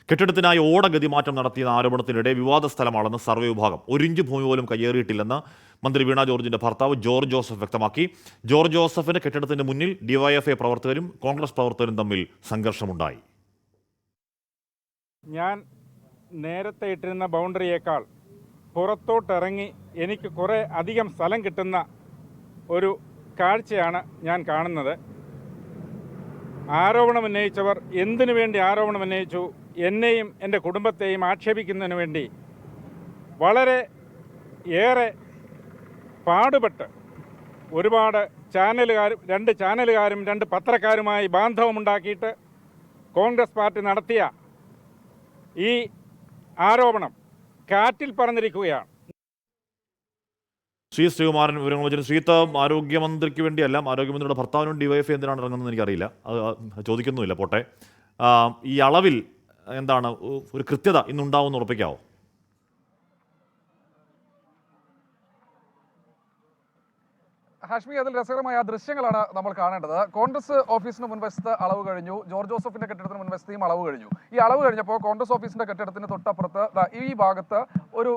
കെട്ടിടത്തിനായി ഓടഗതിമാറ്റം നടത്തിയ ആരോപണത്തിനിടെ വിവാദ സ്ഥലമാണെന്ന് സർവേ വിഭാഗം. 1 ഇഞ്ച് ഭൂമി പോലും കയ്യേറിയിട്ടില്ലെന്ന് മന്ത്രി വീണ ജോർജിന്റെ ഭർത്താവ് ജോർജ് ജോസഫ് വ്യക്തമാക്കി. ജോർജ് ജോസഫിന്റെ കെട്ടിടത്തിന് മുന്നിൽ ഡിവൈഎഫ്ഐ പ്രവർത്തകരും കോൺഗ്രസ് പ്രവർത്തകരും തമ്മിൽ സംഘർഷമുണ്ടായി. ഞാൻ നേരത്തെ ഇട്ടിരുന്ന ബൗണ്ടറിയേക്കാൾ പുറത്തോട്ടിറങ്ങി എനിക്ക് കുറേ അധികം സ്ഥലം കിട്ടുന്ന ഒരു കാഴ്ചയാണ് ഞാൻ കാണുന്നത്. ആരോപണമുന്നയിച്ചവർ എന്തിനു വേണ്ടി ആരോപണമുന്നയിച്ചു, എന്നെയും എൻ്റെ കുടുംബത്തെയും ആക്ഷേപിക്കുന്നതിന് വേണ്ടി വളരെ ഏറെ പാടുപെട്ട് ഒരുപാട് രണ്ട് ചാനലുകാരും 2 പത്രക്കാരുമായി ബാന്ധവമുണ്ടാക്കിയിട്ട് കോൺഗ്രസ് പാർട്ടി നടത്തിയ ഈ ആരോപണം കാറ്റിൽ പറന്നിരിക്കുകയാണ്. ശ്രീകുമാരൻ വിവരങ്ങൾ വെച്ചിട്ട് ശ്രീത്ത് ആരോഗ്യമന്ത്രിക്ക് വേണ്ടിയല്ല, ആരോഗ്യമന്ത്രിയുടെ ഭർത്താവിന് വേണ്ടി ഡിവൈഎഫ്ഐ എന്തിനാണ് ഇറങ്ങുന്നത് എനിക്കറിയില്ല, അത് ചോദിക്കുന്നുമില്ല. പോട്ടെ, ഈ അളവിൽ എന്താണ് ഒരു കൃത്യത ഇന്നുണ്ടാവുമെന്ന് ഉറപ്പിക്കാവോ? ഹാഷ്മി, അതിൽ രസകരമായ ദൃശ്യങ്ങളാണ് നമ്മൾ കാണേണ്ടത്. കോൺഗ്രസ് ഓഫീസിന് മുൻവശത്ത് അളവ് കഴിഞ്ഞു, ജോർജ് ജോസഫിന്റെ കെട്ടിടത്തിന് മുൻവശത്തെയും അളവ് കഴിഞ്ഞു. ഈ അളവ് കഴിഞ്ഞപ്പോൾ കോൺഗ്രസ് ഓഫീസിന്റെ കെട്ടിടത്തിന് തൊട്ടപ്പുറത്ത് ഈ ഭാഗത്ത് ഒരു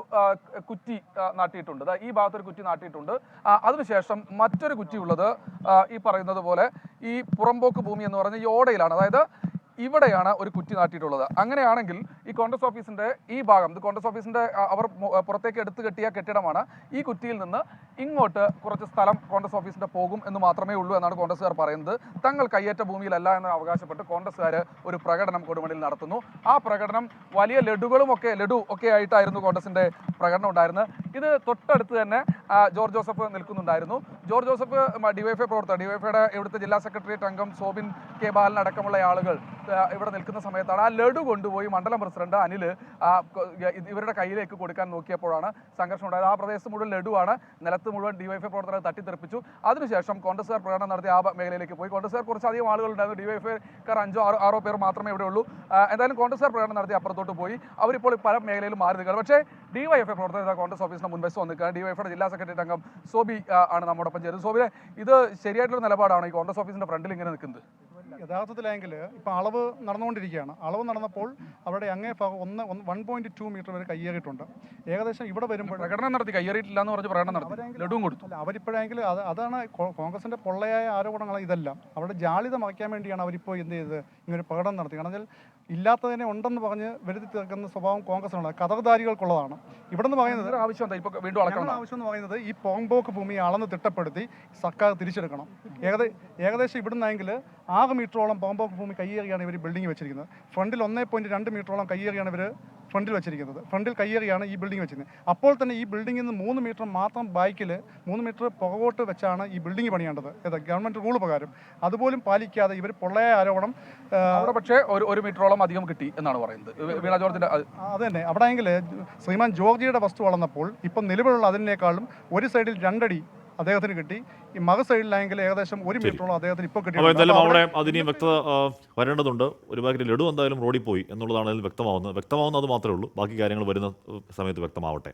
കുറ്റി നാട്ടിയിട്ടുണ്ട്. ഈ ഭാഗത്ത് ഒരു കുറ്റി നാട്ടിയിട്ടുണ്ട്. അതിനുശേഷം മറ്റൊരു കുറ്റി ഉള്ളത് ഈ പറയുന്നത് പോലെ ഈ പുറമ്പോക്ക് ഭൂമി എന്ന് പറഞ്ഞ ഈ ഓടയിലാണ്. അതായത് ഇവിടെയാണ് ഒരു കുറ്റി നാട്ടിയിട്ടുള്ളത്. അങ്ങനെയാണെങ്കിൽ ഈ കോൺഗ്രസ് ഓഫീസിന്റെ ഈ ഭാഗം, കോൺഗ്രസ് ഓഫീസിന്റെ അവർ പുറത്തേക്ക് എടുത്തു കെട്ടിയ കെട്ടിടമാണ്. ഈ കുറ്റിയിൽ നിന്ന് ഇങ്ങോട്ട് കുറച്ച് സ്ഥലം കോൺഗ്രസ് ഓഫീസിന്റെ പോകും എന്ന് മാത്രമേ ഉള്ളൂ എന്നാണ് കോൺഗ്രസ്സുകാർ പറയുന്നത്. തങ്ങൾ കയ്യേറ്റ ഭൂമിയിലല്ല എന്ന് അവകാശപ്പെട്ട് കോൺഗ്രസ്സുകാർ ഒരു പ്രകടനം കൊടുമണിയിൽ നടത്തുന്നു. ആ പ്രകടനം വലിയ ലഡു ഒക്കെ ആയിട്ടായിരുന്നു കോൺഗ്രസിന്റെ പ്രകടനം ഉണ്ടായിരുന്നത്. ഇത് തൊട്ടടുത്ത് തന്നെ ജോർജ് ജോസഫ് നിൽക്കുന്നുണ്ടായിരുന്നു. ജോർജ് ജോസഫ് ഡിവൈഎഫ്ഐ പ്രവർത്തകർ, ഡിവൈഎഫ്ഐയുടെ ഇവിടുത്തെ ജില്ലാ സെക്രട്ടേറിയറ്റ് അംഗം സോബിൻ കെ ബാലൻ അടക്കമുള്ള ആളുകൾ ഇവിടെ നിൽക്കുന്ന സമയത്താണ് ആ ലഡു കൊണ്ടുപോയി മണ്ഡലം പ്രസിഡന്റ് അനിൽ ഇവരുടെ കയ്യിലേക്ക് കൊടുക്കാൻ നോക്കിയപ്പോഴാണ് സംഘർഷം ഉണ്ടായത്. ആ പ്രദേശത്ത് മുഴുവൻ ലഡുവാണ്, നിലത്ത് മുഴുവൻ ഡിവൈഎഫ്ഐ പ്രവർത്തകരെ തട്ടിത്തെറിപ്പിച്ചു. അതിനുശേഷം കോൺഗ്രസ്സുകാർ പ്രകടനം നടത്തി ആ മേഖലയിലേക്ക് പോയി. കോൺഗ്രസ്സുകാർ കുറച്ചധികം ആളുകളുണ്ടായിരുന്നു, ഡിവൈഎഫ്ഐക്കാർ 5-6 പേർ മാത്രമേ ഇവിടെ ഉള്ളൂ. എന്തായാലും കോൺഗ്രസ്സുകാർ പ്രകടനം നടത്തി അപ്പുറത്തോട്ട് പോയി. അവരിപ്പോൾ പല മേഖലയിലും മാറി നിൽക്കുകയാണ്. പക്ഷേ ഡിവൈഎഫ്ഐ പ്രവർത്തകർ കോൺഗ്രസ് ഓഫീസിന് മുൻവശത്ത് വന്നിരിക്കുകയാണ്. ഡിവൈഎഫ്ഐയുടെ ജില്ലാ സെക്രട്ടറി അംഗം സോബി ആണ് നമ്മോടൊപ്പം ചേരുന്നത്. സോബിനെ, ഇത് ശരിയായിട്ടുള്ള നിലപാടാണ് ഈ കോൺഗ്രസ് ഓഫീസിന്റെ ഫ്രണ്ടിൽ ഇങ്ങനെ നിൽക്കുന്നത്? യഥാർത്ഥത്തിലെങ്കിൽ ഇപ്പോൾ അളവ് നടന്നുകൊണ്ടിരിക്കുകയാണ്. അളവ് നടന്നപ്പോൾ അവിടെ അങ്ങേ 1.2 മീറ്റർ വരെ കയ്യേറിയിട്ടുണ്ട്. ഏകദേശം ഇവിടെ വരുമ്പോൾ പ്രകടനം നടത്തി കയ്യേറിയിട്ടില്ല എന്ന് പറഞ്ഞ് പ്രകടനം നടത്തി ലഡുവും കൊടുത്തു. അവരിപ്പോഴെങ്കിൽ അതാണ് കോൺഗ്രസിന്റെ പൊള്ളയായ ആരോപണങ്ങൾ. ഇതെല്ലാം അവിടെ ജാളിത മറയ്ക്കാൻ വേണ്ടിയാണ് അവരിപ്പോൾ എന്ത് ചെയ്തത്, ഇങ്ങനെ പ്രകടനം നടത്തി. കാരണം ഇല്ലാത്തതിനെ ഉണ്ടെന്ന് പറഞ്ഞ് വരുത്തി തീർക്കുന്ന സ്വഭാവം കോൺഗ്രസിനുണ്ട്, കതർധാരികൾക്കുള്ളതാണ്. ഇവിടെ നിന്ന് പറയുന്നത് ആവശ്യം വീണ്ടും ആവശ്യം എന്ന് പറയുന്നത് ഈ പോംബോക്ക് ഭൂമി അളന്ന് തിട്ടപ്പെടുത്തി സർക്കാർ തിരിച്ചെടുക്കണം. ഏകദേശം ഇവിടുന്നെങ്കിൽ 6 മീറ്ററോളം പോംബോക്ക് ഭൂമി കയ്യേറിയാണ് ഇവർ ബിൽഡിംഗ് വെച്ചിരിക്കുന്നത്. ഫ്രണ്ടിൽ 1.2 മീറ്ററോളം കയ്യേറിയാണ് ഇവർ ഫ്രണ്ടിൽ വെച്ചിരിക്കുന്നത്. ഫ്രണ്ടിൽ കയ്യേറിയാണ് ഈ ബിൽഡിംഗ് വെച്ചിരിക്കുന്നത്. അപ്പോൾ തന്നെ ഈ ബിൽഡിങ്ങിൽ നിന്ന് 3 മീറ്റർ മാത്രം ബാക്കിൽ 3 മീറ്റർ പുറകോട്ട് വെച്ചാണ് ഈ ബിൽഡിംഗ് പണിയേണ്ടത്. ഗവൺമെൻറ് റൂൾ പ്രകാരം അതുപോലും പാലിക്കാതെ ഇവർ പൊള്ളയായ ആരോപണം. അവിടെ പക്ഷേ 1 മീറ്ററോളം അധികം കിട്ടി എന്നാണ് പറയുന്നത് വീണ ജോർജിന്റെ. അത് തന്നെ, അവിടെ ശ്രീമാൻ ജോർജിയുടെ വസ്തു വളർന്നപ്പോൾ ഇപ്പം നിലവിലുള്ള അതിനേക്കാളും ഒരു സൈഡിൽ 2 അടി അദ്ദേഹത്തിന് കിട്ടി. ഈ മറു സൈഡിലായെങ്കിൽ ഏകദേശം 1 മീറ്ററോളം അദ്ദേഹത്തിന് ഇപ്പോൾ കിട്ടി. എന്തായാലും അവിടെ അതിനെയും വ്യക്തത വരേണ്ടതുണ്ട്. ഒരു ബാക്കി ലഡു എന്തായാലും റോഡിൽ പോയി എന്നുള്ളതാണ് അതിൽ വ്യക്തമാവുന്നത്. അത് മാത്രമേ ഉള്ളൂ. ബാക്കി കാര്യങ്ങൾ വരുന്ന സമയത്ത് വ്യക്തമാവട്ടെ.